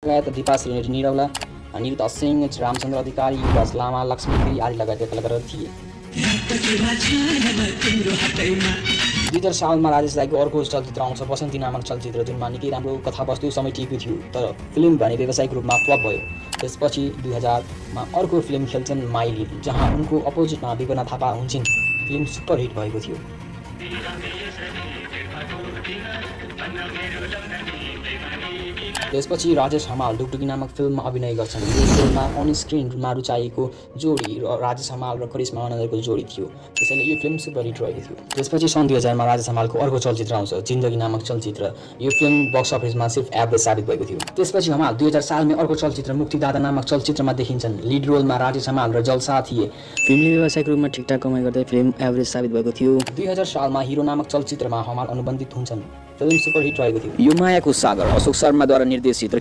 लगायत दीपा श्री निरौला, निरुता सिंह, रामचन्द्र अधिकारी, युवराज लामा, लक्ष्मी गिरी आदि लगायतका कलाकारहरू थिए। 2000 सालमा राजेश राईको अर्को चलचित्र आउँछ बसन्ती नामक चलचित्र, जुनमा निकै राम्रो कथावस्तु समेटिएको थियो, तर फिल्म भने व्यावसायिक रूपमा फ्लप भयो। त्यसपछि 2000मा अर्को फिल्म खेल्छन् माइली, जहाँ उनको अपोजिटमा विपना थापा हुन्छन्। फिल्म सुपरहिट भएको थियो। त्यसपछि राजेश हमाल डुगडुगी नामक फिल्ममा अभिनय गर्छन्। यो फिल्ममा अन स्क्रिनमा रुचाएको जोडी राजेश हमाल र करिश्मा आनन्दको जोडी थियो, त्यसैले यो फिल्म सुपरहिट रहेको थियो। त्यसपछि सन् 2000मा राजेश हमालको अर्को चलचित्र आउँछ जिन्दगी नामक चलचित्र। यो फिल्म बक्स अफिसमा सिर्फ एभरेज साबित भएको थियो। त्यसपछि हमाल 2000 सालमै अर्को चलचित्र मुक्तिदाता नामक चलचित्रमा देखिन्छन्। लिड रोलमा राजेश हमाल र जलसा थिए। फिल्मले व्यावसायिक रूपमा ठिकठाक कमाइ गर्दै फिल्म एभरेज साबित भएको थियो। 2000 सालमा हिरो नामक चलचित्रमा हमाल अनुबन्धित हुन्छन्। फिल्म सुपरहिट रहेको थियो। यो मायाको सागर अशोक शर्माद्वारा निर्देशित र